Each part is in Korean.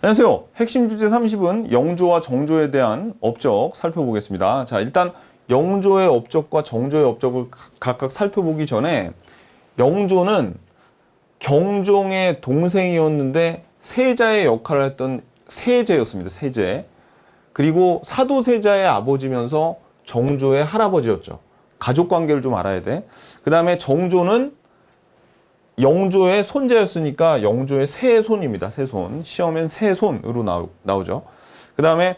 안녕하세요. 핵심 주제 30은 영조와 정조에 대한 업적 살펴보겠습니다. 자, 일단 영조의 업적과 정조의 업적을 각각 살펴보기 전에 영조는 경종의 동생이었는데 세자의 역할을 했던 세제였습니다. 세제. 그리고 사도세자의 아버지면서 정조의 할아버지였죠. 가족 관계를 좀 알아야 돼. 그 다음에 정조는 영조의 손자였으니까 영조의 세손입니다. 세손. 시험엔 세손으로 나오죠. 그 다음에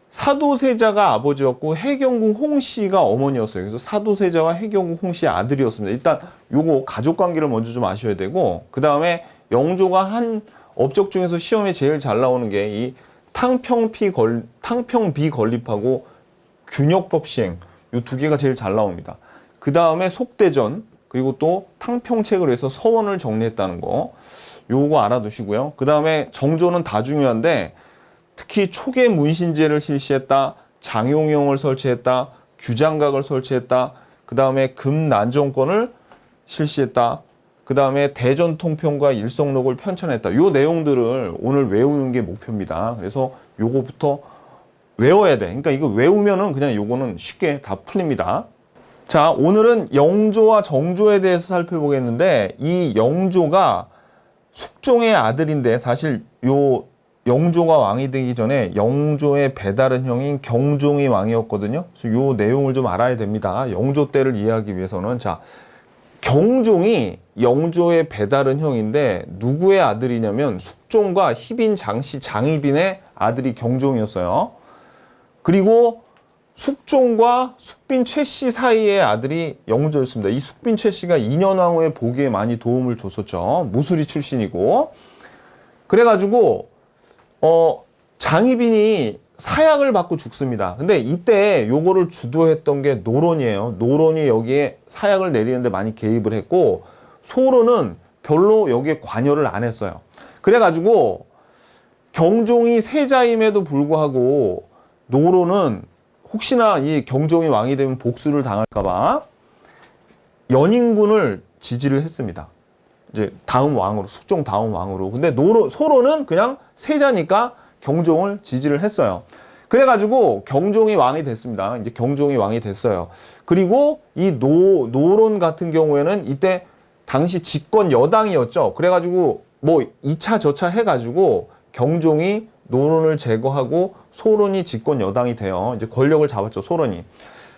사도세자가 아버지였고 해경궁 홍씨가 어머니였어요. 그래서 사도세자와 해경궁 홍씨의 아들이었습니다. 일단 요거 가족 관계를 먼저 좀 아셔야 되고, 그 다음에 영조가 한 업적 중에서 시험에 제일 잘 나오는 게 이 탕평비 건립하고 균역법 시행, 요 두 개가 제일 잘 나옵니다. 그 다음에 속대전, 그리고 또 탕평책을 해서 서원을 정리했다는 거, 요거 알아두시고요. 그 다음에 정조는 다 중요한데 특히 초계 문신제를 실시했다, 장용영을 설치했다, 규장각을 설치했다, 그 다음에 금난정권을 실시했다, 그 다음에 대전통평과 일성록을 편찬했다. 요 내용들을 오늘 외우는 게 목표입니다. 그래서 요거부터 외워야 돼. 그러니까 이거 외우면은 그냥 요거는 쉽게 다 풀립니다. 자, 오늘은 영조와 정조에 대해서 살펴보겠는데, 이 영조가 숙종의 아들인데 사실 요 영조가 왕이 되기 전에 영조의 배다른 형인 경종이 왕이었거든요. 그래서 요 내용을 좀 알아야 됩니다. 영조 때를 이해하기 위해서는. 자, 경종이 영조의 배다른 형인데 누구의 아들이냐면 숙종과 희빈 장씨 장희빈의 아들이 경종이었어요. 그리고 숙종과 숙빈 최씨 사이의 아들이 영조였습니다. 이 숙빈 최씨가 인현왕후의 보기에 많이 도움을 줬었죠. 무술이 출신이고. 그래가지고 장희빈이 사약을 받고 죽습니다. 근데 이때 요거를 주도했던 게 노론이에요. 노론이 여기에 사약을 내리는데 많이 개입을 했고, 소론은 별로 여기에 관여를 안 했어요. 그래가지고 경종이 세자임에도 불구하고 노론은 혹시나 이 경종이 왕이 되면 복수를 당할까봐 연인군을 지지를 했습니다. 이제 다음 왕으로, 숙종 다음 왕으로. 근데 소론은 그냥 세자니까 경종을 지지를 했어요. 그래가지고 경종이 왕이 됐습니다. 이제 경종이 왕이 됐어요. 그리고 이 노론 같은 경우에는 이때 당시 집권 여당이었죠. 그래가지고 뭐 2차 저차 해가지고 경종이 노론을 제거하고 소론이 집권 여당이 돼요. 이제 권력을 잡았죠, 소론이.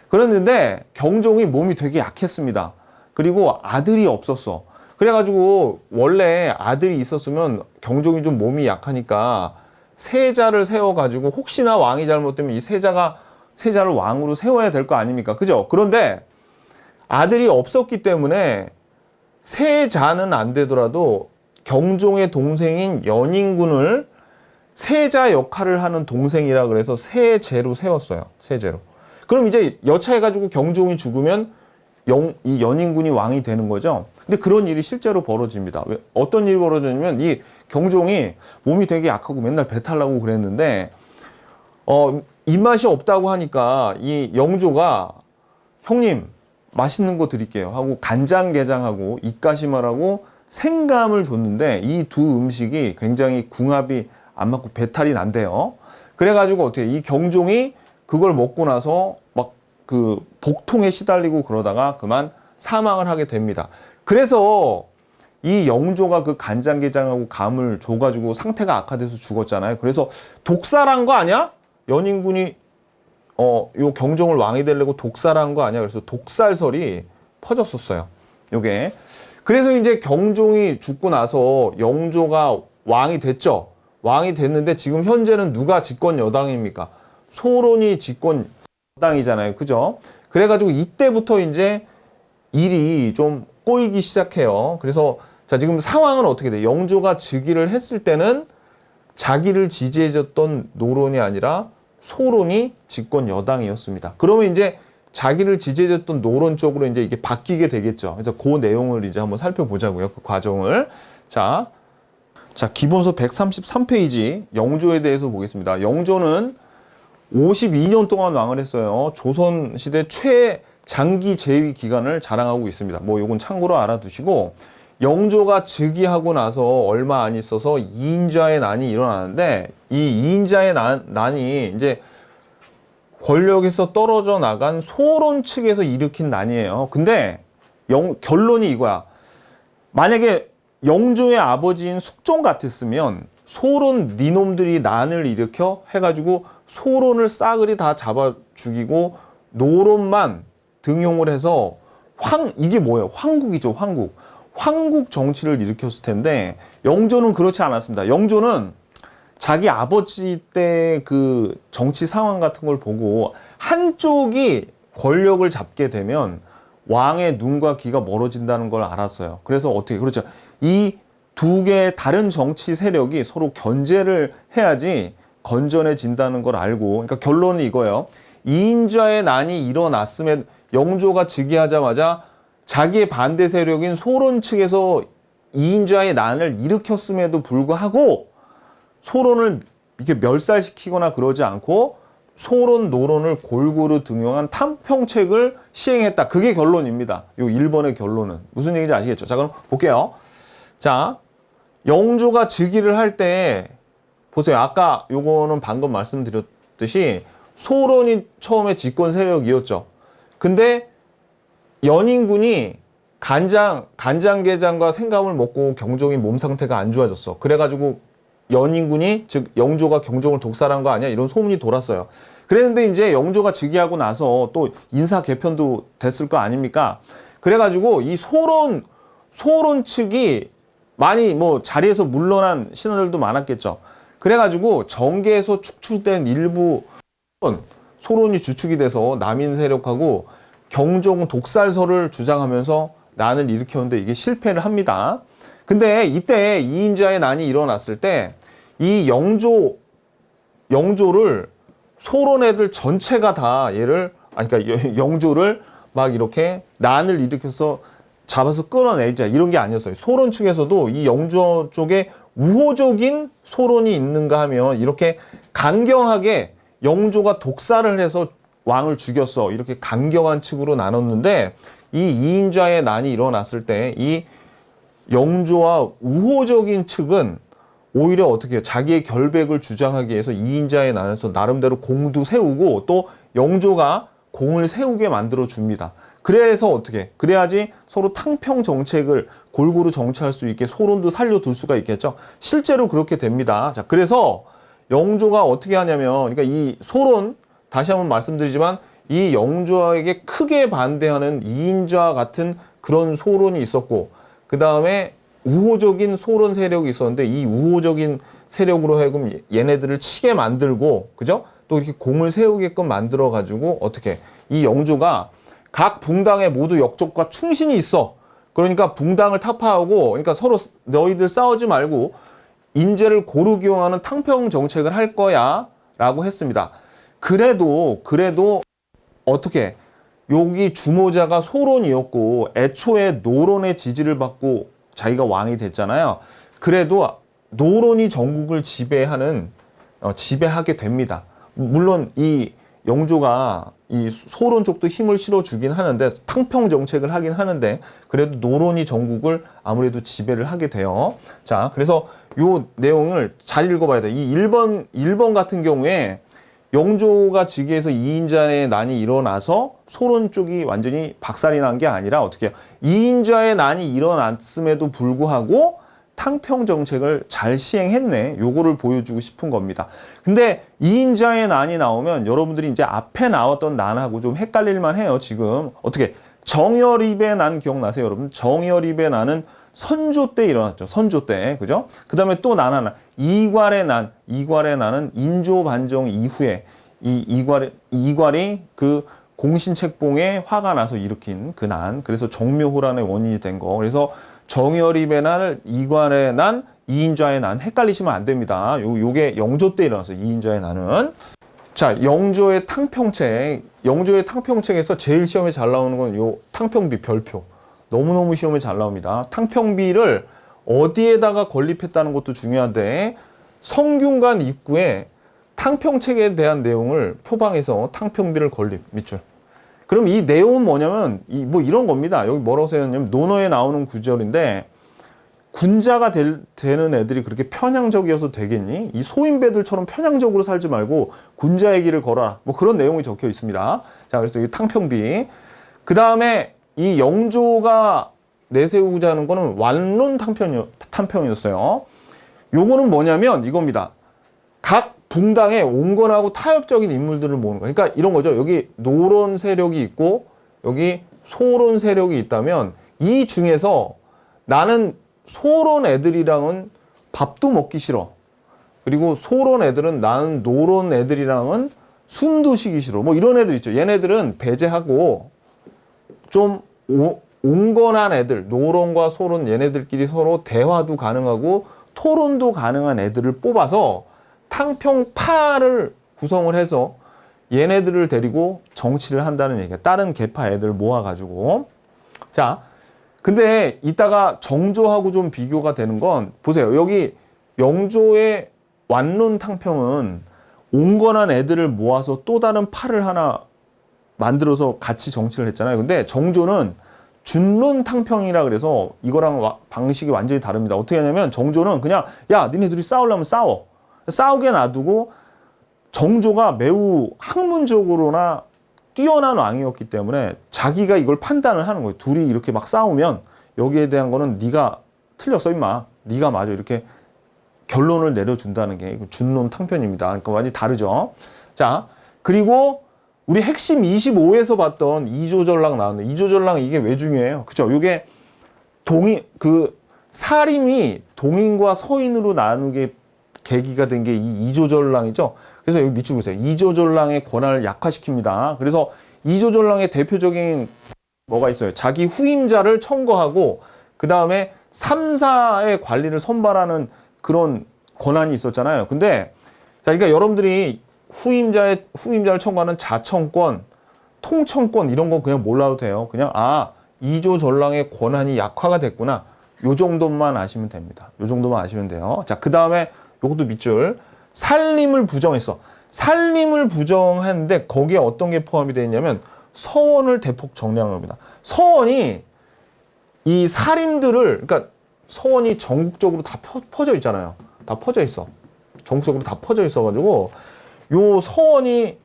그랬는데 경종이 몸이 되게 약했습니다. 그리고 아들이 없었어. 그래가지고 원래 아들이 있었으면 경종이 좀 몸이 약하니까 세자를 세워가지고 혹시나 왕이 잘못되면 이 세자를 왕으로 세워야 될 거 아닙니까? 그죠? 그런데 아들이 없었기 때문에 세자는 안 되더라도 경종의 동생인 연인군을 세자 역할을 하는 동생이라 그래서 세제로 세웠어요. 세제로. 그럼 이제 여차해가지고 경종이 죽으면 이 연인군이 왕이 되는 거죠. 근데 그런 일이 실제로 벌어집니다. 어떤 일이 벌어지냐면 이 경종이 몸이 되게 약하고 맨날 배탈 나고 그랬는데 입맛이 없다고 하니까 이 영조가 형님 맛있는 거 드릴게요 하고 간장게장하고 입가심하라고 생감을 줬는데 이 두 음식이 굉장히 궁합이 안 맞고 배탈이 난대요. 그래가지고 어떻게 이 경종이 그걸 먹고 나서 막 그 복통에 시달리고 그러다가 그만 사망을 하게 됩니다. 그래서 이 영조가 그 간장게장하고 감을 줘가지고 상태가 악화돼서 죽었잖아요. 그래서 독살한 거 아니야? 연인군이 요 경종을 왕이 되려고 독살한 거 아니야? 그래서 독살설이 퍼졌었어요. 요게. 그래서 이제 경종이 죽고 나서 영조가 왕이 됐죠. 왕이 됐는데 지금 현재는 누가 집권 여당입니까? 소론이 집권 여당이잖아요. 그죠? 그래가지고 이때부터 이제 일이 좀 꼬이기 시작해요. 그래서 자, 지금 상황은 어떻게 돼? 영조가 즉위를 했을 때는 자기를 지지해줬던 노론이 아니라 소론이 집권 여당이었습니다. 그러면 이제 자기를 지지해줬던 노론 쪽으로 이제 이게 바뀌게 되겠죠. 그래서 그 내용을 이제 한번 살펴보자고요. 그 과정을. 자, 기본서 133페이지 영조에 대해서 보겠습니다. 영조는 52년 동안 왕을 했어요. 조선시대 최장기 재위 기간을 자랑하고 있습니다. 뭐 요건 참고로 알아두시고, 영조가 즉위하고 나서 얼마 안 있어서 이인자의 난이 일어나는데 이 이인자의 난이 이제 권력에서 떨어져 나간 소론 측에서 일으킨 난이에요. 근데 결론이 이거야. 만약에 영조의 아버지인 숙종 같았으면 소론 니놈들이 난을 일으켜 해가지고 소론을 싸그리 다 잡아 죽이고 노론만 등용을 해서 이게 뭐예요? 황국이죠, 황국. 황국 정치를 일으켰을 텐데 영조는 그렇지 않았습니다. 영조는 자기 아버지 때 그 정치 상황 같은 걸 보고 한쪽이 권력을 잡게 되면 왕의 눈과 귀가 멀어진다는 걸 알았어요. 그래서 어떻게, 그렇죠. 이 두 개의 다른 정치 세력이 서로 견제를 해야지 건전해진다는 걸 알고, 그러니까 결론은 이거예요. 이인자의 난이 일어났음에 영조가 즉위하자마자 자기의 반대 세력인 소론 측에서 이인자의 난을 일으켰음에도 불구하고 소론을 이렇게 멸살시키거나 그러지 않고 소론, 노론을 골고루 등용한 탕평책을 시행했다. 그게 결론입니다. 요 1번의 결론은. 무슨 얘기인지 아시겠죠? 자, 그럼 볼게요. 자, 영조가 즉위를 할 때 보세요. 아까 요거는 방금 말씀드렸듯이 소론이 처음에 집권 세력이었죠. 근데 연인군이 간장게장과 생감을 먹고 경종이 몸 상태가 안 좋아졌어. 그래가지고 연인군이, 즉 영조가 경종을 독살한 거 아니야? 이런 소문이 돌았어요. 그랬는데 이제 영조가 즉위하고 나서 또 인사 개편도 됐을 거 아닙니까? 그래가지고 이 소론 측이 많이 뭐 자리에서 물러난 신하들도 많았겠죠. 그래가지고 정계에서 축출된 일부 소론이 주축이 돼서 남인 세력하고 경종 독살설을 주장하면서 난을 일으켰는데 이게 실패를 합니다. 근데 이때 이인자의 난이 일어났을 때 이 영조를 소론 애들 전체가 다 그러니까 영조를 막 이렇게 난을 일으켜서 잡아서 끌어내자 이런 게 아니었어요. 소론 측에서도 이 영조 쪽에 우호적인 소론이 있는가 하면 이렇게 강경하게 영조가 독살을 해서 왕을 죽였어. 이렇게 강경한 측으로 나눴는데 이 이인자의 난이 일어났을 때 이 영조와 우호적인 측은 오히려 어떻게 해요? 자기의 결백을 주장하기 위해서 이인자의 난에서 나름대로 공도 세우고 또 영조가 공을 세우게 만들어 줍니다. 그래서 어떻게? 그래야지 서로 탕평 정책을 골고루 정치할 수 있게 소론도 살려둘 수가 있겠죠. 실제로 그렇게 됩니다. 자, 그래서 영조가 어떻게 하냐면, 그러니까 이 소론, 다시 한번 말씀드리지만 이 영조에게 크게 반대하는 이인자 같은 그런 소론이 있었고, 그 다음에 우호적인 소론 세력이 있었는데 이 우호적인 세력으로 하여금 얘네들을 치게 만들고, 그죠? 또 이렇게 공을 세우게끔 만들어 가지고 어떻게 이 영조가 각 붕당에 모두 역적과 충신이 있어. 그러니까 붕당을 타파하고, 그러니까 서로 너희들 싸우지 말고 인재를 고루 기용하는 탕평 정책을 할 거야 라고 했습니다. 그래도 어떻게 여기 주모자가 소론이었고 애초에 노론의 지지를 받고 자기가 왕이 됐잖아요. 그래도 노론이 전국을 지배하게 됩니다. 물론 이 영조가 이 소론 쪽도 힘을 실어주긴 하는데 탕평 정책을 하긴 하는데 그래도 노론이 전국을 아무래도 지배를 하게 돼요. 자, 그래서 요 내용을 잘 읽어봐야 돼. 이 1번 같은 경우에 영조가 즉위해서 이인자의 난이 일어나서 소론 쪽이 완전히 박살이 난 게 아니라 어떻게 해요? 이인자의 난이 일어났음에도 불구하고 탕평 정책을 잘 시행했네. 요거를 보여주고 싶은 겁니다. 근데 이인자의 난이 나오면 여러분들이 이제 앞에 나왔던 난하고 좀 헷갈릴만 해요. 지금 어떻게 정열입의 난 기억나세요, 여러분? 정열입의 난은 선조 때 일어났죠. 선조 때. 그죠? 그 다음에 또 난 하나. 이괄의 난은 인조 반정 이후에 이괄이 그 공신책봉에 화가 나서 일으킨 그 난. 그래서 정묘호란의 원인이 된 거. 그래서 정열입의 난, 이괄의 난, 이인자의 난 헷갈리시면 안 됩니다. 요게 영조 때 일어났어요. 이인자의 난은. 자, 영조의 탕평책에서 제일 시험에 잘 나오는 건 요 탕평비 별표. 너무너무 시험에 잘 나옵니다. 탕평비를 어디에다가 건립했다는 것도 중요한데 성균관 입구에 탕평책에 대한 내용을 표방해서 탕평비를 건립 밑줄. 그럼 이 내용은 뭐냐면 뭐 이런 겁니다. 여기 뭐라고 써있냐면 논어에 나오는 구절인데 군자가 되는 애들이 그렇게 편향적이어서 되겠니? 이 소인배들처럼 편향적으로 살지 말고 군자의 길을 걸어라. 뭐 그런 내용이 적혀 있습니다. 자, 그래서 이 탕평비. 그 다음에 이 영조가 내세우고자 하는 거는 완론 탕평이었어요. 요거는 뭐냐면 이겁니다. 각 붕당에 온건하고 타협적인 인물들을 모으는 거예요. 그러니까 이런 거죠. 여기 노론 세력이 있고 여기 소론 세력이 있다면 이 중에서 나는 소론 애들이랑은 밥도 먹기 싫어. 그리고 소론 애들은 나는 노론 애들이랑은 숨도 쉬기 싫어. 뭐 이런 애들 있죠. 얘네들은 배제하고 좀 온건한 애들, 노론과 소론 얘네들끼리 서로 대화도 가능하고 토론도 가능한 애들을 뽑아서 탕평파를 구성을 해서 얘네들을 데리고 정치를 한다는 얘기야. 다른 계파 애들 모아가지고. 자, 근데 이따가 정조하고 좀 비교가 되는 건 보세요. 여기 영조의 완론 탕평은 온건한 애들을 모아서 또 다른 파를 하나 만들어서 같이 정치를 했잖아요. 근데 정조는 준론 탕평이라 그래서 이거랑 방식이 완전히 다릅니다. 어떻게 하냐면 정조는 그냥 야 니네 둘이 싸우려면 싸워. 싸우게 놔두고 정조가 매우 학문적으로나 뛰어난 왕이었기 때문에 자기가 이걸 판단을 하는 거예요. 둘이 이렇게 막 싸우면 여기에 대한 거는 네가 틀렸어 임마. 네가 맞아. 이렇게 결론을 내려준다는 게 준론 탕평입니다. 그러니까 완전히 다르죠. 자, 그리고 우리 핵심 25에서 봤던 이조전랑 나왔는데 이조전랑 이게 왜 중요해요? 그죠? 이게 사림이 동인과 서인으로 나누게 계기가 된 게 이 이조전랑이죠. 그래서 여기 밑줄 보세요. 이조전랑의 권한을 약화시킵니다. 그래서 이조전랑의 대표적인 뭐가 있어요? 자기 후임자를 청거하고 그 다음에 3사의 관리를 선발하는 그런 권한이 있었잖아요. 근데 자, 그러니까 여러분들이 후임자를 청구하는 자청권, 통청권 이런 건 그냥 몰라도 돼요. 그냥 이조전랑의 권한이 약화가 됐구나. 요 정도만 아시면 됩니다. 요 정도만 아시면 돼요. 자, 그 다음에 요것도 밑줄. 살림을 부정했어. 살림을 부정했는데 거기에 어떤 게 포함이 되어 있냐면 서원을 대폭 정리한 겁니다. 서원이 이 살림들을 그러니까 서원이 전국적으로 다 퍼져 있잖아요. 다 퍼져 있어. 전국적으로 다 퍼져 있어가지고 요 서원이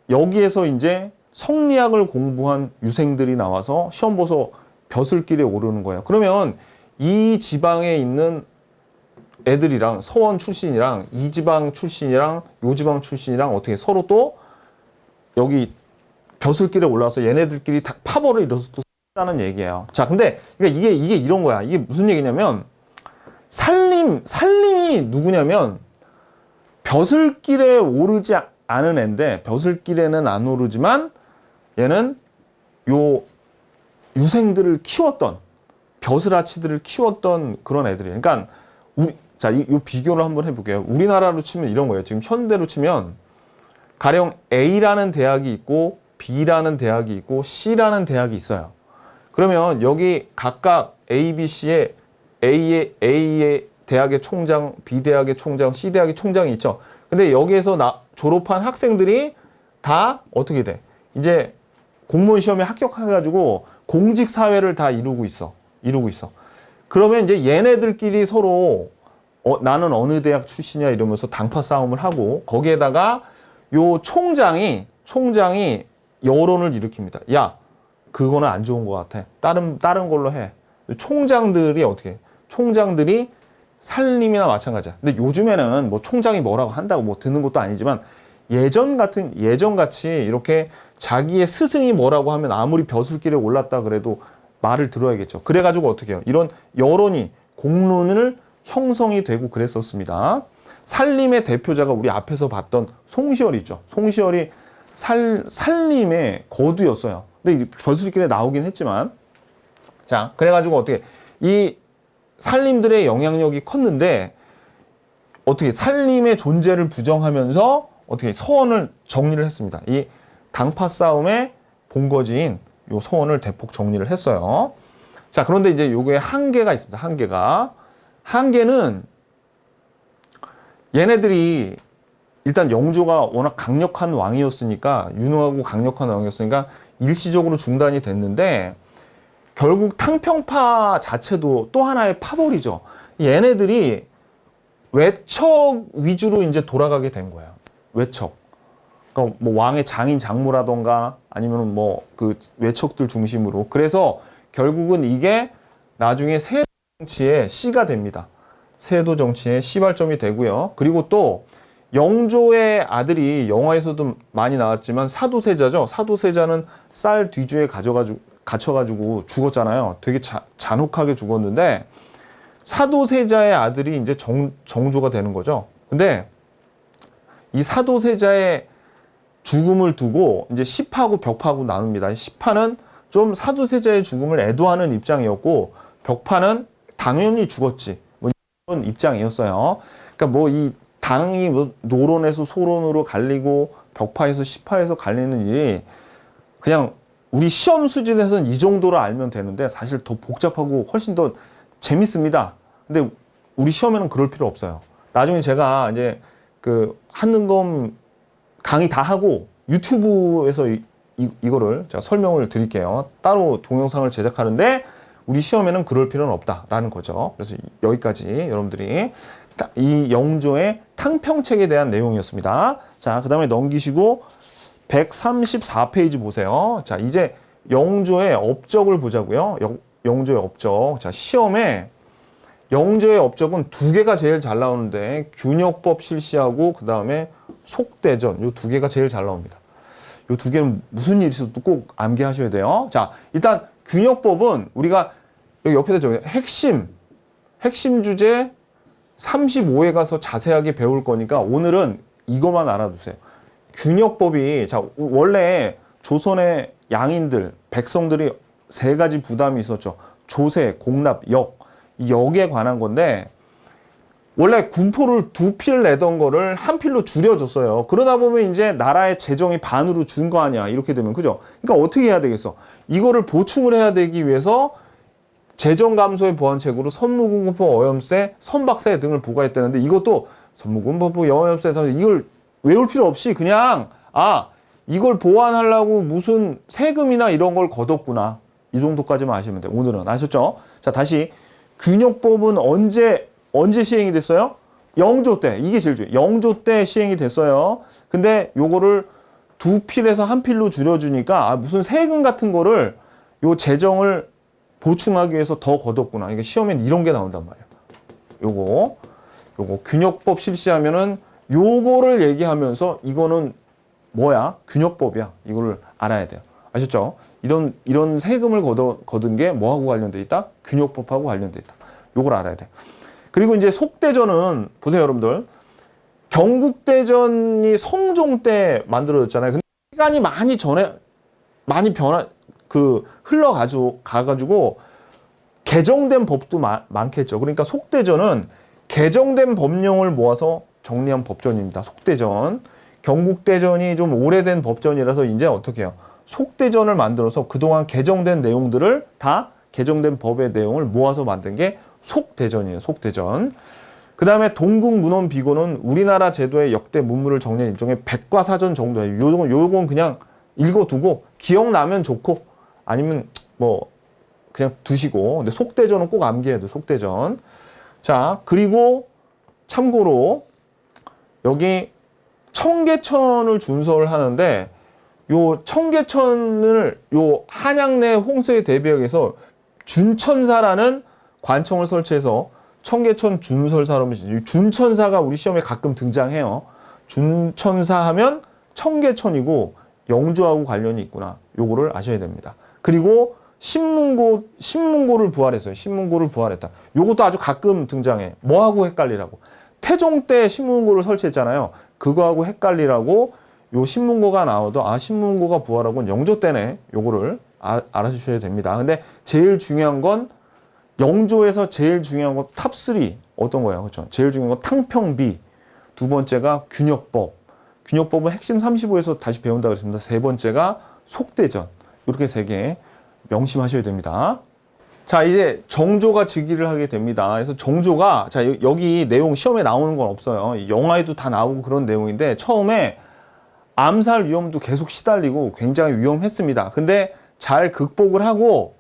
여기에서 이제 성리학을 공부한 유생들이 나와서 시험 보서 벼슬길에 오르는 거예요. 그러면 이 지방에 있는 애들이랑 서원 출신이랑 이 지방 출신이랑 요 지방 출신이랑 어떻게 서로 또 여기 벼슬길에 올라와서 얘네들끼리 다 파벌을 이뤄서 또 다는 얘기예요. 자, 근데 그러니까 이게 이런 거야. 이게 무슨 얘기냐면 살림이 누구냐면 벼슬길에 오르지 않은 애인데 벼슬길에는 안 오르지만 얘는 요 유생들을 키웠던 벼슬아치들을 키웠던 그런 애들이에요. 그러니까 이 비교를 한번 해볼게요. 우리나라로 치면 이런 거예요. 지금 현대로 치면 가령 A라는 대학이 있고 B라는 대학이 있고 C라는 대학이 있어요. 그러면 여기 각각 A, B, C에 A의 대학의 총장, B 대학의 총장, C 대학의 총장이 있죠. 근데 여기에서 졸업한 학생들이 다 어떻게 돼? 이제 공무원 시험에 합격해가지고 공직 사회를 다 이루고 있어. 그러면 이제 얘네들끼리 서로 나는 어느 대학 출신이야 이러면서 당파 싸움을 하고 거기에다가 요 총장이 여론을 일으킵니다. 야, 그거는 안 좋은 것 같아. 다른 걸로 해. 총장들이 어떻게 해? 총장들이 살림이나 마찬가지야. 근데 요즘에는 뭐 총장이 뭐라고 한다고 뭐 듣는 것도 아니지만 예전같이 이렇게 자기의 스승이 뭐라고 하면 아무리 벼슬길에 올랐다 그래도 말을 들어야겠죠. 그래가지고 어떻게 해요? 이런 여론이 공론을 형성이 되고 그랬었습니다. 살림의 대표자가 우리 앞에서 봤던 송시열이 있죠. 송시열이 살림의 거두였어요. 근데 벼슬길에 나오긴 했지만 자, 그래가지고 어떻게 이 살림들의 영향력이 컸는데 어떻게 살림의 존재를 부정하면서 어떻게 서원을 정리를 했습니다. 이 당파 싸움의 본거지인 요 서원을 대폭 정리를 했어요. 자, 그런데 이제 요게 한계가 있습니다. 한계는 얘네들이 일단 영조가 워낙 강력한 왕이었으니까 유능하고 강력한 왕이었으니까 일시적으로 중단이 됐는데 결국 탕평파 자체도 또 하나의 파벌이죠. 얘네들이 외척 위주로 이제 돌아가게 된 거예요. 외척. 그러니까 뭐 왕의 장인 장모라던가 아니면 뭐 그 외척들 중심으로. 그래서 결국은 이게 나중에 세도 정치의 씨가 됩니다. 세도 정치의 시발점이 되고요. 그리고 또 영조의 아들이 영화에서도 많이 나왔지만 사도세자죠. 사도세자는 쌀 뒤주에 갇혀가지고 죽었잖아요. 되게 잔혹하게 죽었는데 사도세자의 아들이 이제 정조가 되는 거죠. 근데 이 사도세자의 죽음을 두고 이제 시파하고 벽파하고 나눕니다. 시파는 좀 사도세자의 죽음을 애도하는 입장이었고 벽파는 당연히 죽었지 뭐 이런 입장이었어요. 그러니까 뭐 이 당이 뭐 노론에서 소론으로 갈리고 벽파에서 시파에서 갈리는 일이 그냥 우리 시험 수준에서는 이 정도로 알면 되는데 사실 더 복잡하고 훨씬 더 재밌습니다. 근데 우리 시험에는 그럴 필요 없어요. 나중에 제가 이제 그 한능검 강의 다 하고 유튜브에서 이거를 제가 설명을 드릴게요. 따로 동영상을 제작하는데 우리 시험에는 그럴 필요는 없다라는 거죠. 그래서 여기까지 여러분들이 이 영조의 탕평책에 대한 내용이었습니다. 자, 그 다음에 넘기시고 134페이지 보세요. 자, 이제 영조의 업적을 보자고요. 영조의 업적. 자, 시험에 영조의 업적은 두 개가 제일 잘 나오는데 균역법 실시하고 그 다음에 속대전 요 두 개가 제일 잘 나옵니다. 요 두 개는 무슨 일이 있어도 꼭 암기하셔야 돼요. 자, 일단 균역법은 우리가 여기 옆에다 적어요. 핵심 주제 35회 가서 자세하게 배울 거니까 오늘은 이것만 알아두세요. 균역법이 자 원래 조선의 양인들 백성들이 세 가지 부담이 있었죠. 조세, 공납, 역. 이 역에 관한 건데 원래 군포를 두 필 내던 거를 한 필로 줄여줬어요. 그러다 보면 이제 나라의 재정이 반으로 준 거 아니야. 이렇게 되면 그죠? 그러니까 어떻게 해야 되겠어? 이거를 보충을 해야 되기 위해서 재정 감소의 보완책으로 선무금포 어염세, 선박세 등을 부과했다는데 이것도 선무금포 어염세 이걸 외울 필요 없이 그냥 이걸 보완하려고 무슨 세금이나 이런 걸 걷었구나. 이 정도까지만 아시면 돼요. 오늘은 아셨죠? 자, 다시 균역법은 언제 시행이 됐어요? 영조 때. 이게 제일 중요해요. 영조 때 시행이 됐어요. 근데 요거를 두 필에서 한 필로 줄여주니까 무슨 세금 같은 거를 요 재정을 보충하기 위해서 더 걷었구나. 그러니까 시험엔 이런 게 나온단 말이에요. 요거 균역법 실시하면은 요거를 얘기하면서 이거는 뭐야? 균역법이야. 이거를 알아야 돼요. 아셨죠? 이런 세금을 거둔 게 뭐하고 관련돼 있다? 균역법하고 관련돼 있다. 요걸 알아야 돼. 그리고 이제 속대전은 보세요, 여러분들. 경국대전이 성종 때 만들어졌잖아요. 근데 시간이 많이 흘러가가지고 개정된 법도 많겠죠. 그러니까 속대전은 개정된 법령을 모아서 정리한 법전입니다. 속대전. 경국대전이 좀 오래된 법전이라서 이제 어떻게 해요? 속대전을 만들어서 그동안 개정된 내용들을 다 개정된 법의 내용을 모아서 만든 게 속대전이에요. 속대전. 그 다음에 동국문헌 비고는 우리나라 제도의 역대 문물을 정리한 일종의 백과사전 정도예요. 요건 그냥 읽어두고 기억나면 좋고 아니면 뭐 그냥 두시고. 근데 속대전은 꼭 암기해야 돼요. 속대전. 자, 그리고 참고로 여기 청계천을 준설을 하는데 요 청계천을 요 한양내 홍수에 대비하기 준천사라는 관청을 설치해서 청계천 준설사로 준천사가 우리 시험에 가끔 등장해요. 준천사 하면 청계천이고 영조하고 관련이 있구나. 요거를 아셔야 됩니다. 그리고 신문고를 부활했어요. 신문고를 부활했다. 요것도 아주 가끔 등장해. 뭐하고 헷갈리라고. 태종 때 신문고를 설치했잖아요. 그거하고 헷갈리라고 요 신문고가 나와도 신문고가 부활하고 영조 때네. 요거를 알아주셔야 됩니다. 근데 제일 중요한 건 영조에서 제일 중요한 건 탑3 어떤 거예요? 그렇죠? 제일 중요한 건 탕평비. 두 번째가 균역법. 균역법은 핵심 35에서 다시 배운다 그랬습니다. 세 번째가 속대전. 이렇게 세 개 명심하셔야 됩니다. 자, 이제 정조가 즉위를 하게 됩니다. 그래서 정조가 여기 내용 시험에 나오는 건 없어요. 영화에도 다 나오고 그런 내용인데 처음에 암살 위험도 계속 시달리고 굉장히 위험했습니다. 근데 잘 극복을 하고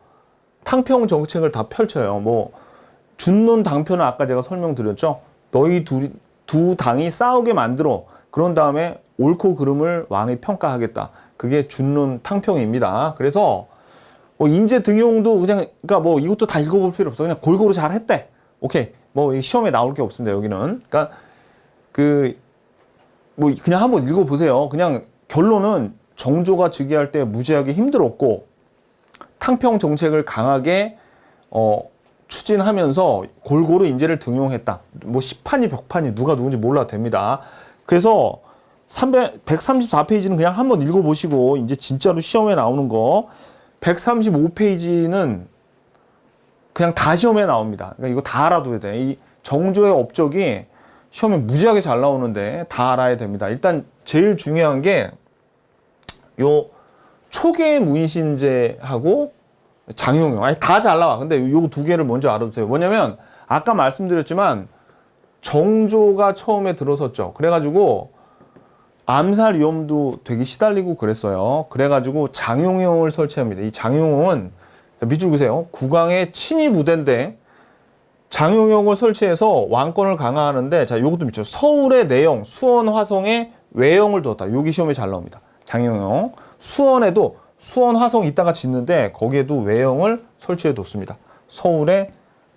탕평 정책을 다 펼쳐요. 뭐 준론 당표는 아까 제가 설명드렸죠. 너희 두 당이 싸우게 만들어. 그런 다음에 옳고 그름을 왕이 평가하겠다. 그게 준론 탕평입니다. 그래서 뭐 인재 등용도 그냥 그러니까 뭐 이것도 다 읽어볼 필요 없어. 그냥 골고루 잘 했대. 오케이. 뭐 시험에 나올 게 없습니다. 여기는. 그러니까 그 뭐 그냥 한번 읽어보세요. 그냥 결론은 정조가 즉위할 때 무지하게 힘들었고 탕평 정책을 강하게 추진하면서 골고루 인재를 등용했다. 뭐 시판이 벽판이 누가 누군지 몰라도 됩니다. 그래서 134페이지는 그냥 한번 읽어보시고 이제 진짜로 시험에 나오는 거 135페이지는 그냥 다 시험에 나옵니다. 그러니까 이거 다 알아둬야 돼. 이 정조의 업적이 시험에 무지하게 잘 나오는데 다 알아야 됩니다. 일단 제일 중요한 게 요 초계 문신제하고 장용용. 아니 다 잘 나와. 근데 요 두 개를 먼저 알아두세요. 뭐냐면 아까 말씀드렸지만 정조가 처음에 들어섰죠. 그래가지고 암살 위험도 되게 시달리고 그랬어요. 그래가지고 장용용을 설치합니다. 이 장용용은 밑줄 그세요. 국왕의 친위 부대인데 장용용을 설치해서 왕권을 강화하는데 자 요것도 밑줄. 서울의 내영, 수원, 화성에 외영을 두었다. 여기 시험에 잘 나옵니다. 장용용. 수원에도 수원, 화성 이따가 짓는데 거기에도 외영을 설치해 뒀습니다. 서울에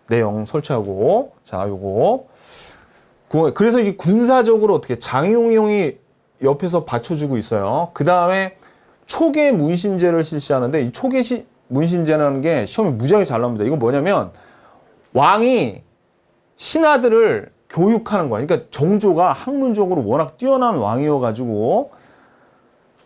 내영 설치하고 자 요거 그래서 이 군사적으로 어떻게 장용용이 옆에서 받쳐주고 있어요. 그 다음에 초계 문신제를 실시하는데 이 초계 문신제라는 게 시험에 무지하게 잘 나옵니다. 이건 뭐냐면 왕이 신하들을 교육하는 거야. 그러니까 정조가 학문적으로 워낙 뛰어난 왕이어가지고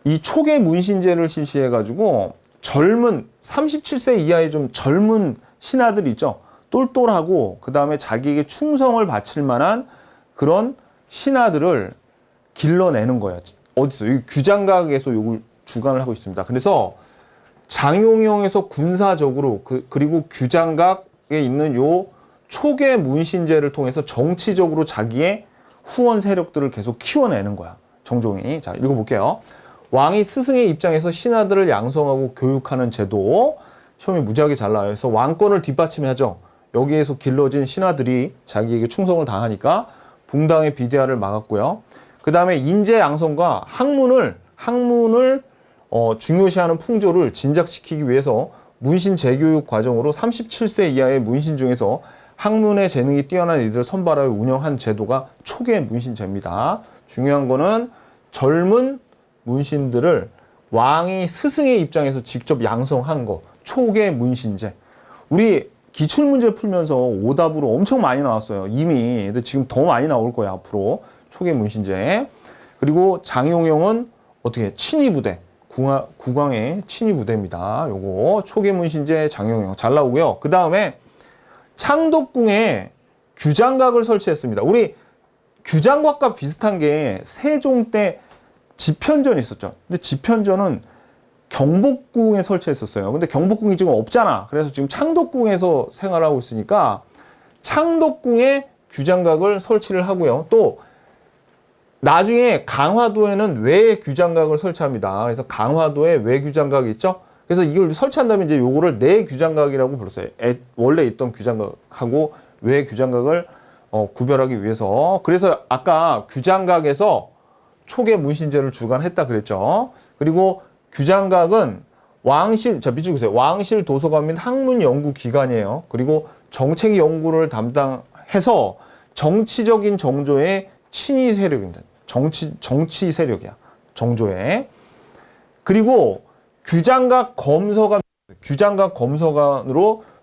이 초계 문신제를 실시해가지고 젊은 37세 이하의 좀 젊은 신하들 있죠. 똘똘하고 그 다음에 자기에게 충성을 바칠 만한 그런 신하들을 길러내는 거예요. 어디서? 이 규장각에서 이걸 주관을 하고 있습니다. 그래서 장용영에서 군사적으로 그리고 규장각에 있는 요 초계 문신제를 통해서 정치적으로 자기의 후원 세력들을 계속 키워내는 거야. 정종이. 자, 읽어볼게요. 왕이 스승의 입장에서 신하들을 양성하고 교육하는 제도. 시험이 무지하게 잘 나와요. 그래서 왕권을 뒷받침하죠. 여기에서 길러진 신하들이 자기에게 충성을 다하니까 붕당의 비대화를 막았고요. 그 다음에 인재 양성과 학문을 중요시하는 풍조를 진작시키기 위해서 문신 재교육 과정으로 37세 이하의 문신 중에서 학문의 재능이 뛰어난 이들을 선발하여 운영한 제도가 초계 문신제입니다. 중요한 거는 젊은 문신들을 왕이 스승의 입장에서 직접 양성한 거, 초계 문신제. 우리 기출문제 풀면서 오답으로 엄청 많이 나왔어요. 이미. 근데 지금 더 많이 나올 거예요, 앞으로. 초계 문신제. 그리고 장용영은 어떻게 친위부대. 국왕의 친위부대입니다. 요거 초계 문신제 장용영 잘 나오고요. 그 다음에 창덕궁에 규장각을 설치했습니다. 우리 규장각과 비슷한 게 세종 때 집현전이 있었죠. 근데 집현전은 경복궁에 설치했었어요. 근데 경복궁이 지금 없잖아. 그래서 지금 창덕궁에서 생활하고 있으니까 창덕궁에 규장각을 설치를 하고요. 또 나중에 강화도에는 외 규장각을 설치합니다. 그래서 강화도에 외 규장각이 있죠. 그래서 이걸 설치한다면 이제 요거를 내 규장각이라고 불렀어요. 원래 있던 규장각하고 외 규장각을 구별하기 위해서. 그래서 아까 규장각에서 초계 문신제를 주관했다 그랬죠. 그리고 규장각은 왕실, 자 밑줄 보세요. 왕실 도서관 및 학문 연구 기관이에요. 그리고 정책 연구를 담당해서 정치적인 정조의 친위 세력입니다. 정치 세력이야. 정조의. 그리고 규장각 검서관으로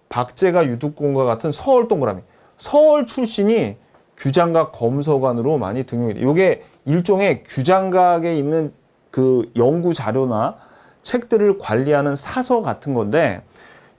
박제가 유득공과 같은 서울 동그라미. 서울 출신이 규장각 검서관으로 많이 등용이 돼. 이게 일종의 규장각에 있는 그 연구 자료나 책들을 관리하는 사서 같은 건데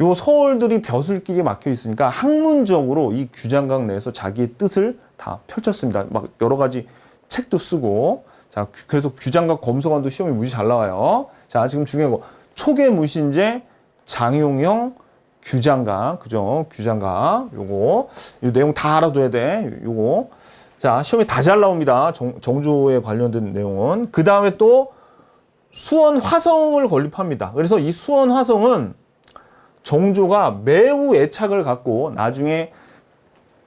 요 서울들이 벼슬길이 막혀 있으니까 학문적으로 이 규장각 내에서 자기의 뜻을 다 펼쳤습니다. 막 여러 가지 책도 쓰고. 자, 그래서 규장각 검서관도 시험이 무지 잘 나와요. 자, 지금 중요한 거. 초계 문신제, 장용영, 규장각. 그죠? 규장각. 요거. 이 내용 다 알아둬야 돼. 요거. 자, 시험에 다 잘 나옵니다. 정조에 관련된 내용은. 그 다음에 또 수원 화성을 건립합니다. 그래서 이 수원 화성은 정조가 매우 애착을 갖고 나중에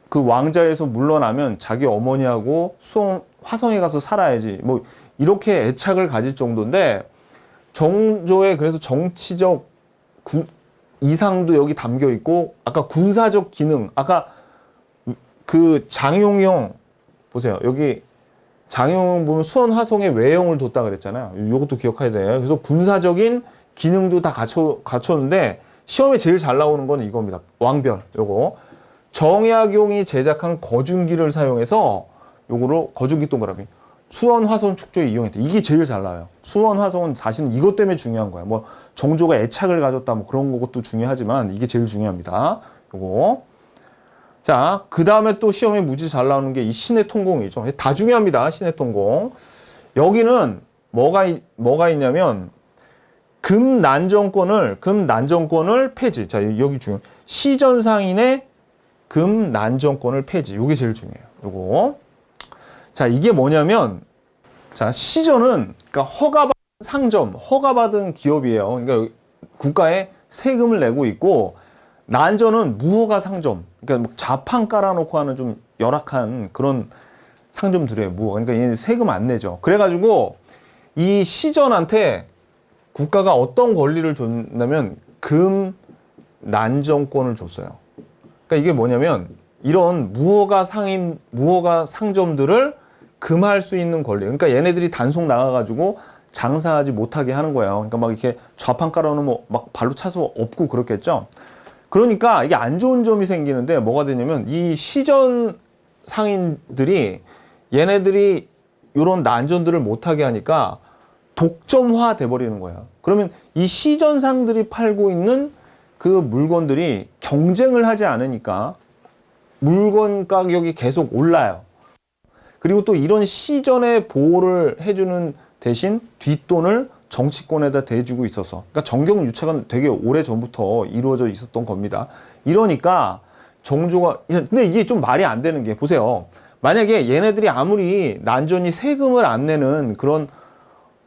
그 왕자에서 물러나면 자기 어머니하고 수원 화성에 가서 살아야지 뭐 이렇게 애착을 가질 정도인데 정조의 그래서 정치적 이상도 여기 담겨 있고 아까 군사적 기능 아까 그 장용영 보세요 여기 장용영 보면 수원 화성에 외형을 뒀다 그랬잖아요. 이것도 기억해야 돼요. 그래서 군사적인 기능도 다 갖췄는데 시험에 제일 잘 나오는 건 이겁니다. 왕별 요거 정약용이 제작한 거중기를 사용해서 요거로 거중기 동그라미 수원 화성 축조에 이용했다. 이게 제일 잘 나와요. 수원 화성은 사실은 이것 때문에 중요한 거야. 뭐 정조가 애착을 가졌다 뭐 그런 것도 중요하지만 이게 제일 중요합니다. 요거 자, 그 다음에 또 시험에 무지 잘 나오는 게 이 신의 통공이죠. 다 중요합니다. 신의 통공. 여기는 뭐가 있냐면 금난정권을 폐지. 자, 여기 중요. 시전상인의 금난정권을 폐지. 요게 제일 중요해요. 요거. 자, 이게 뭐냐면 자, 시전은 그러니까 허가받은 기업이에요. 그러니까 국가에 세금을 내고 있고 난전은 무허가 상점. 그러니까 뭐 자판 깔아놓고 하는 좀 열악한 그런 상점들이에요. 무허가. 그러니까 얘는 세금 안 내죠. 그래가지고 이 시전한테 국가가 어떤 권리를 줬냐면 금난정권을 줬어요. 그러니까 이게 뭐냐면 이런 무허가 상점들을 금할 수 있는 권리. 그러니까 얘네들이 단속 나가가지고 장사하지 못하게 하는 거예요. 그러니까 막 이렇게 좌판 깔아놓으면 막 발로 차서 없고 그렇겠죠. 그러니까 이게 안 좋은 점이 생기는데 뭐가 되냐면 이 시전 상인들이 얘네들이 이런 난전들을 못하게 하니까 독점화 돼버리는 거야. 그러면 이 시전상들이 팔고 있는 그 물건들이 경쟁을 하지 않으니까 물건 가격이 계속 올라요. 그리고 또 이런 시전의 보호를 해주는 대신 뒷돈을 정치권에다 대주고 있어서 그러니까 정경 유착은 되게 오래 전부터 이루어져 있었던 겁니다. 이러니까 정조가 근데 이게 좀 말이 안 되는 게 보세요. 만약에 얘네들이 아무리 난전이 세금을 안 내는 그런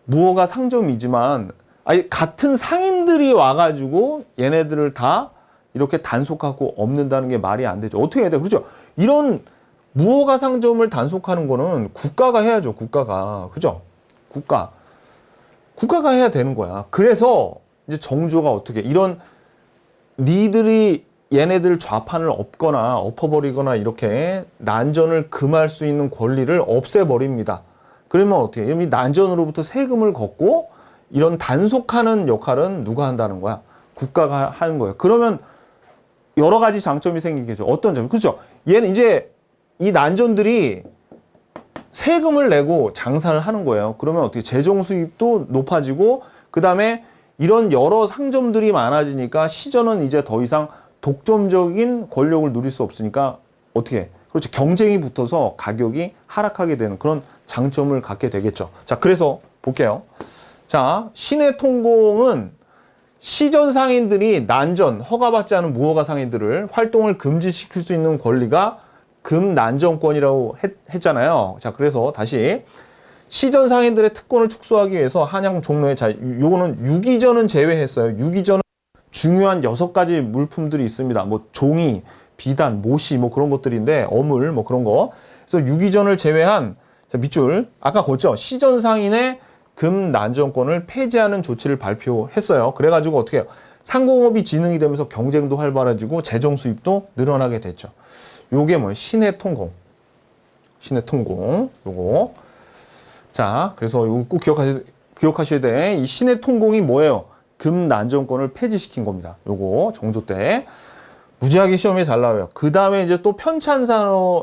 무허가 상점이지만 아니 같은 상인들이 와가지고 얘네들을 다 이렇게 단속하고 없는다는 게 말이 안 되죠. 어떻게 해야 돼? 그렇죠? 이런 무허가 상점을 단속하는 거는 국가가 해야죠. 국가가. 그죠? 국가가 해야 되는 거야. 그래서 이제 정조가 어떻게 이런 니들이 얘네들 좌판을 엎어버리거나 이렇게 난전을 금할 수 있는 권리를 없애버립니다. 그러면 어떻게 해요? 이 난전으로부터 세금을 걷고 이런 단속하는 역할은 누가 한다는 거야? 국가가 하는 거예요. 그러면 여러 가지 장점이 생기겠죠. 어떤 점? 그렇죠? 얘는 이제 이 난전들이 세금을 내고 장사를 하는 거예요. 그러면 어떻게 재정 수입도 높아지고 그 다음에 이런 여러 상점들이 많아지니까 시전은 이제 더 이상 독점적인 권력을 누릴 수 없으니까 어떻게 그렇죠. 경쟁이 붙어서 가격이 하락하게 되는 그런 장점을 갖게 되겠죠. 자, 그래서 볼게요. 자, 신의 통공은 시전 상인들이 난전, 허가받지 않은 무허가 상인들을 활동을 금지시킬 수 있는 권리가 금난정권이라고 했잖아요. 자, 그래서 다시 시전 상인들의 특권을 축소하기 위해서 한양 종로에 자, 요거는 유기전은 제외했어요. 유기전은 중요한 6가지 물품들이 있습니다. 뭐 종이, 비단, 모시 뭐 그런 것들인데 어물 뭐 그런 거. 그래서 유기전을 제외한 자, 밑줄 아까 봤죠? 시전 상인의 금난정권을 폐지하는 조치를 발표했어요. 그래가지고 어떻게 해요? 상공업이 진흥이 되면서 경쟁도 활발해지고 재정 수입도 늘어나게 됐죠. 요게 뭐예요? 신의 통공. 요거. 자, 그래서 요거 꼭 기억하셔야 돼. 이 신의 통공이 뭐예요? 금난정권을 폐지시킨 겁니다. 요거 정조 때. 무지하게 시험에 잘 나와요. 그 다음에 이제 또 편찬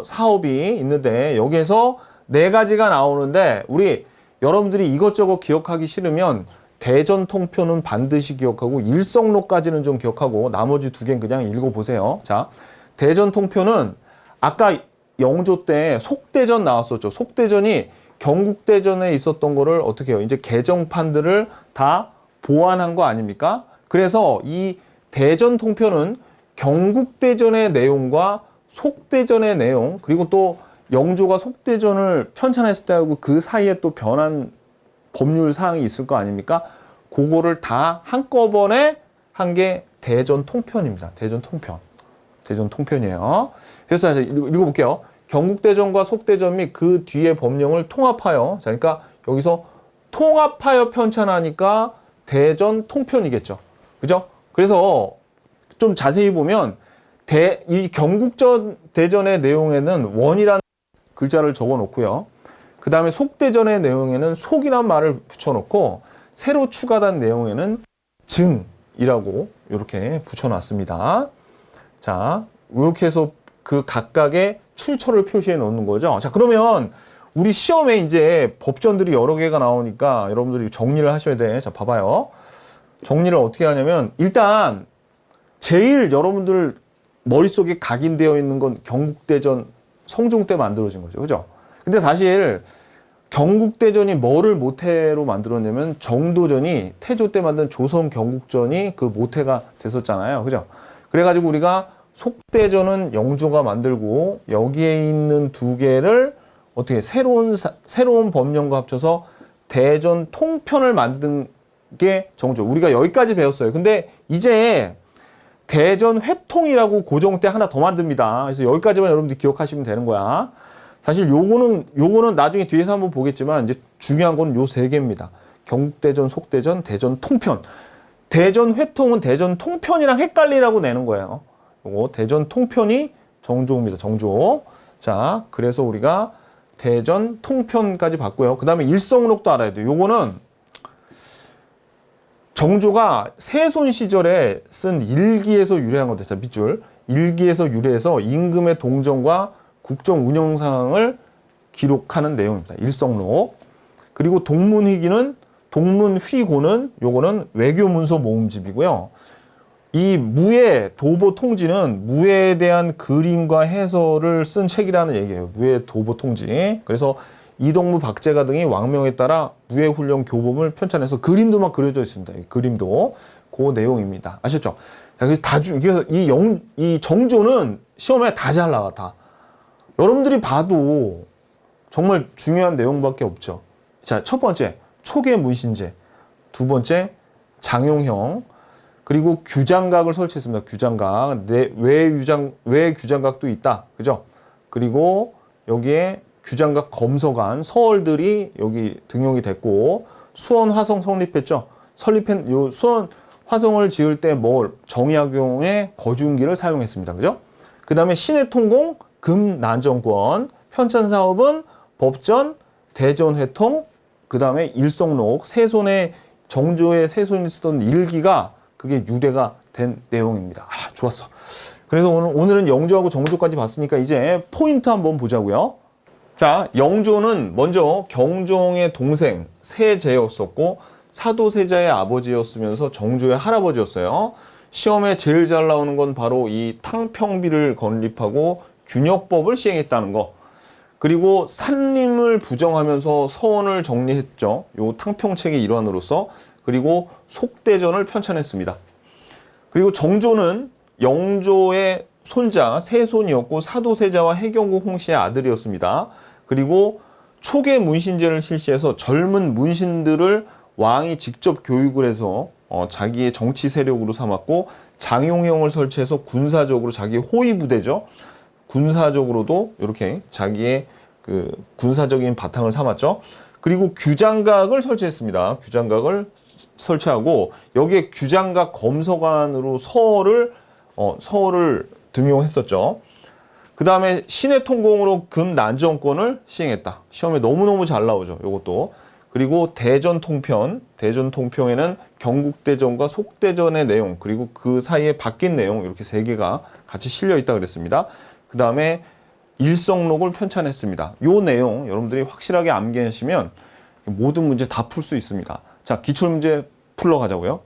사업이 있는데 여기에서 4가지가 나오는데 우리 여러분들이 이것저것 기억하기 싫으면 대전통표는 반드시 기억하고 일성록까지는 좀 기억하고 나머지 2개는 그냥 읽어보세요. 자, 대전통표는 아까 영조 때 속대전 나왔었죠. 속대전이 경국대전에 있었던 거를 어떻게 해요? 이제 개정판들을 다 보완한 거 아닙니까? 그래서 이 대전통표는 경국대전의 내용과 속대전의 내용 그리고 또 영조가 속대전을 편찬했을 때하고 그 사이에 또 변한 법률 사항이 있을 거 아닙니까? 그거를 다 한꺼번에 한 게 대전 통편입니다. 대전 통편. 대전 통편이에요. 그래서 읽어볼게요. 경국대전과 속대전 및 그 뒤의 법령을 통합하여, 자, 그러니까 여기서 통합하여 편찬하니까 대전 통편이겠죠. 그죠? 그래서 좀 자세히 보면 이 경국전 대전의 내용에는 원이라는 글자를 적어 놓고요. 그 다음에 속대전의 내용에는 속이란 말을 붙여놓고 새로 추가된 내용에는 증이라고 이렇게 붙여놨습니다. 자, 이렇게 해서 그 각각의 출처를 표시해 놓는 거죠. 자, 그러면 우리 시험에 이제 법전들이 여러 개가 나오니까 여러분들이 정리를 하셔야 돼. 자, 봐봐요. 정리를 어떻게 하냐면 일단 제일 여러분들 머릿속에 각인되어 있는 건 경국대전 성종 때 만들어진 거죠. 그죠? 근데 사실 경국대전이 뭐를 모태로 만들었냐면 정도전이 태조 때 만든 조선 경국전이 그 모태가 됐었잖아요. 그죠? 그래가지고 우리가 속대전은 영조가 만들고 여기에 있는 두 개를 어떻게 새로운 법령과 합쳐서 대전 통편을 만든 게 정조. 우리가 여기까지 배웠어요. 근데 이제 대전 회통이라고 고종 때 하나 더 만듭니다. 그래서 여기까지만 여러분들 기억하시면 되는 거야. 사실 요거는 나중에 뒤에서 한번 보겠지만 이제 중요한 건 요 세 개입니다. 경국대전, 속대전, 대전 통편. 대전 회통은 대전 통편이랑 헷갈리라고 내는 거예요. 요거 대전 통편이 정조입니다. 정조. 자, 그래서 우리가 대전 통편까지 봤고요. 그 다음에 일성록도 알아야 돼요. 요거는 정조가 세손 시절에 쓴 일기에서 유래한 것들. 자, 밑줄. 일기에서 유래해서 임금의 동정과 국정 운영 상황을 기록하는 내용입니다. 일성록. 그리고 동문휘고는 요거는 외교문서 모음집이고요. 이 무예 도보 통지는 무예에 대한 그림과 해설을 쓴 책이라는 얘기예요. 무예 도보 통지. 그래서 이동무, 박제가 등이 왕명에 따라 무예훈련 교범을 편찬해서 그림도 막 그려져 있습니다. 이 그림도 그 내용입니다. 아셨죠? 그래서 그래서 이 정조는 시험에 다 잘 나와. 다. 여러분들이 봐도 정말 중요한 내용밖에 없죠. 자, 첫 번째 초계 문신제, 두 번째 장용형, 그리고 규장각을 설치했습니다. 규장각, 외 규장각도 있다, 그죠? 그리고 여기에 규장각 검서관 서얼들이 여기 등용이 됐고 수원 화성 설립했죠. 요 수원 화성을 지을 때 정약용의 거중기를 사용했습니다, 그죠? 그 다음에 신해통공, 금난정권, 편찬 사업은 법전, 대전회통, 그 다음에 일성록, 정조의 세손이 쓰던 일기가 그게 유래가 된 내용입니다. 아, 좋았어. 그래서 오늘은 영조하고 정조까지 봤으니까 이제 포인트 한번 보자고요. 자, 영조는 먼저 경종의 동생 세제였었고 사도세자의 아버지였으면서 정조의 할아버지였어요. 시험에 제일 잘 나오는 건 바로 이 탕평비를 건립하고 균역법을 시행했다는 거. 그리고 산림을 부정하면서 서원을 정리했죠. 요 탕평책의 일환으로서. 그리고 속대전을 편찬했습니다. 그리고 정조는 영조의 손자 세손이었고 사도세자와 해경국 홍씨의 아들이었습니다. 그리고 초계 문신제를 실시해서 젊은 문신들을 왕이 직접 교육을 해서 자기의 정치 세력으로 삼았고 장용형을 설치해서 군사적으로 자기의 호위 부대죠. 군사적으로도 이렇게 자기의 그 군사적인 바탕을 삼았죠. 그리고 규장각을 설치했습니다. 규장각을 설치하고 여기에 규장각 검서관으로 서얼을 등용했었죠. 그 다음에 신해통공으로 금난정권을 시행했다. 시험에 너무너무 잘 나오죠. 이것도. 그리고 대전통편에는 경국대전과 속대전의 내용, 그리고 그 사이에 바뀐 내용 이렇게 세 개가 같이 실려 있다 그랬습니다. 그 다음에 일성록을 편찬했습니다. 요 내용 여러분들이 확실하게 암기하시면 모든 문제 다 풀 수 있습니다. 자, 기출문제 풀러 가자고요.